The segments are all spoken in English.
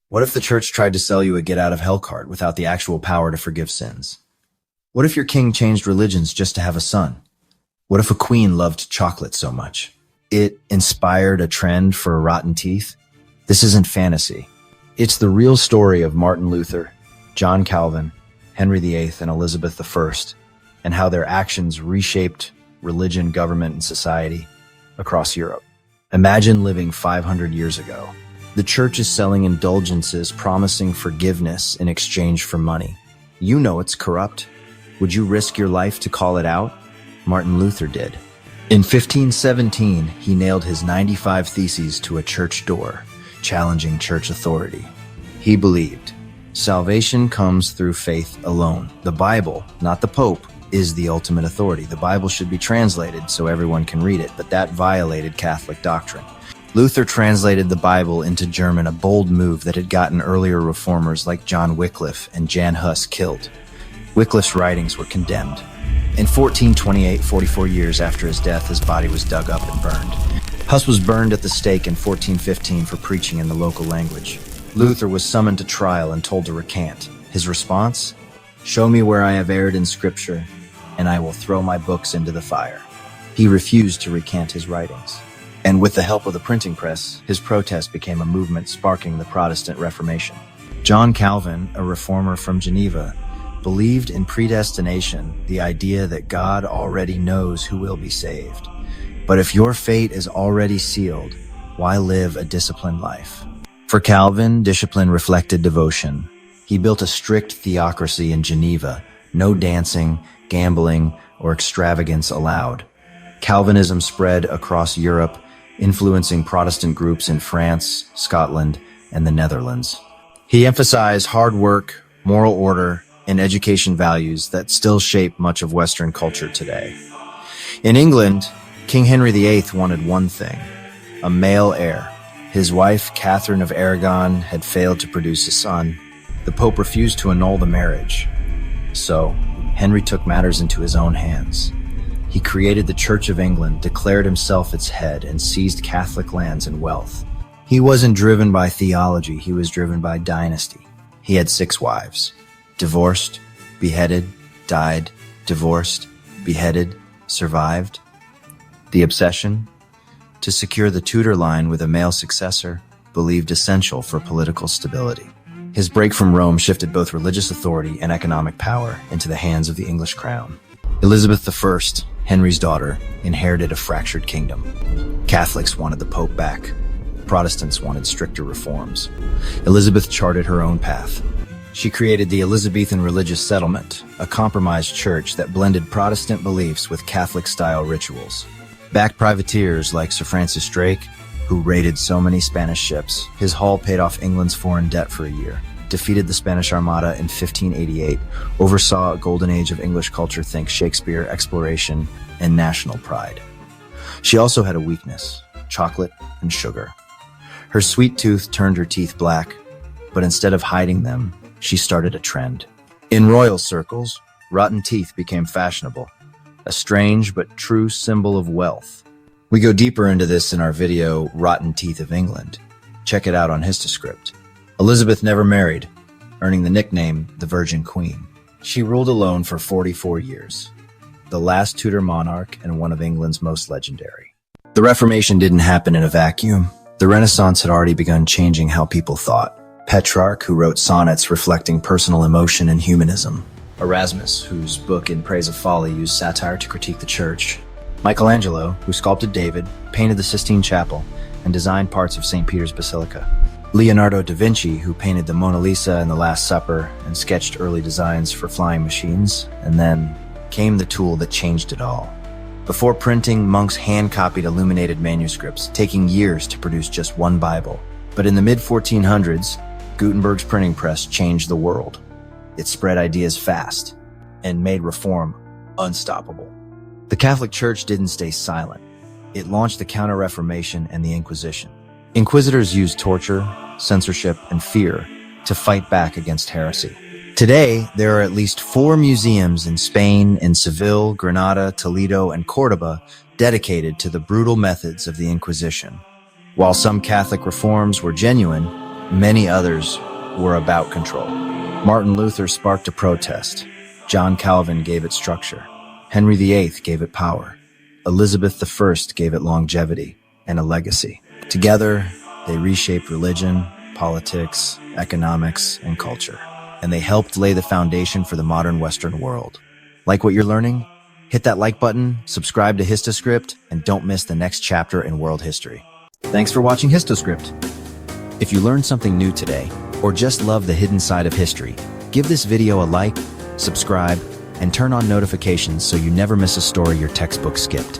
What if the church tried to sell you a get-out-of-hell card without the actual power to forgive sins? What if your king changed religions just to have a son? What if a queen loved chocolate so much it inspired a trend for rotten teeth? This isn't fantasy. It's the real story of Martin Luther, John Calvin, Henry VIII, and Elizabeth I, and how their actions reshaped religion, government, and society across Europe. Imagine living 500 years ago. The church is selling indulgences, promising forgiveness in exchange for money. You know it's corrupt. Would you risk your life to call it out? Martin Luther did. In 1517, he nailed his 95 Theses to a church door, challenging church authority. He believed, salvation comes through faith alone. The Bible, not the Pope, is the ultimate authority. The Bible should be translated so everyone can read it, but that violated Catholic doctrine. Luther translated the Bible into German, a bold move that had gotten earlier reformers like John Wycliffe and Jan Hus killed. Wycliffe's writings were condemned. In 1428, 44 years after his death, his body was dug up and burned. Hus was burned at the stake in 1415 for preaching in the local language. Luther was summoned to trial and told to recant. His response? "Show me where I have erred in Scripture, and I will throw my books into the fire." He refused to recant his writings. And with the help of the printing press, his protest became a movement sparking the Protestant Reformation. John Calvin, a reformer from Geneva, believed in predestination, the idea that God already knows who will be saved. But if your fate is already sealed, why live a disciplined life? For Calvin, discipline reflected devotion. He built a strict theocracy in Geneva, no dancing, gambling, or extravagance allowed. Calvinism spread across Europe, influencing Protestant groups in France, Scotland, and the Netherlands. He emphasized hard work, moral order, and education values that still shape much of Western culture today. In England, King Henry VIII wanted one thing: a male heir. His wife, Catherine of Aragon, had failed to produce a son. The Pope refused to annul the marriage. So, Henry took matters into his own hands. He created the Church of England, declared himself its head, and seized Catholic lands and wealth. He wasn't driven by theology, he was driven by dynasty. He had 6 wives. Divorced, beheaded, died, divorced, beheaded, survived. The obsession? To secure the Tudor line with a male successor, believed essential for political stability. His break from Rome shifted both religious authority and economic power into the hands of the English crown. Elizabeth I, Henry's daughter, inherited a fractured kingdom. Catholics wanted the Pope back. Protestants wanted stricter reforms. Elizabeth charted her own path. She created the Elizabethan Religious Settlement, a compromised church that blended Protestant beliefs with Catholic-style rituals. Backed privateers like Sir Francis Drake, who raided so many Spanish ships. His haul paid off England's foreign debt for a year, defeated the Spanish Armada in 1588, oversaw a golden age of English culture, think Shakespeare, exploration, and national pride. She also had a weakness: chocolate and sugar. Her sweet tooth turned her teeth black, but instead of hiding them, she started a trend. In royal circles, rotten teeth became fashionable, a strange but true symbol of wealth. We go deeper into this in our video, Rotten Teeth of England. Check it out on Histoscript. Elizabeth never married, earning the nickname the Virgin Queen. She ruled alone for 44 years, the last Tudor monarch and one of England's most legendary. The Reformation didn't happen in a vacuum. The Renaissance had already begun changing how people thought. Petrarch, who wrote sonnets reflecting personal emotion and humanism. Erasmus, whose book In Praise of Folly used satire to critique the church. Michelangelo, who sculpted David, painted the Sistine Chapel, and designed parts of St. Peter's Basilica. Leonardo da Vinci, who painted the Mona Lisa and the Last Supper and sketched early designs for flying machines. And then came the tool that changed it all. Before printing, monks hand-copied illuminated manuscripts, taking years to produce just one Bible. But in the mid-1400s, Gutenberg's printing press changed the world. It spread ideas fast and made reform unstoppable. The Catholic Church didn't stay silent. It launched the Counter-Reformation and the Inquisition. Inquisitors used torture, censorship, and fear to fight back against heresy. Today, there are at least 4 museums in Spain, in Seville, Granada, Toledo, and Cordoba dedicated to the brutal methods of the Inquisition. While some Catholic reforms were genuine, Many others were about control. Martin Luther sparked a protest. John Calvin gave it structure. Henry VIII gave it power. Elizabeth I gave it longevity and a legacy. Together, they reshaped religion, politics, economics, and culture. And they helped lay the foundation for the modern Western world. Like what you're learning? Hit that like button, subscribe to Histoscript, and don't miss the next chapter in world history. Thanks for watching Histoscript. If you learned something new today, or just love the hidden side of history, give this video a like, subscribe, and turn on notifications so you never miss a story your textbook skipped.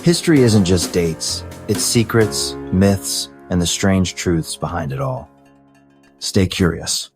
History isn't just dates, it's secrets, myths, and the strange truths behind it all. Stay curious.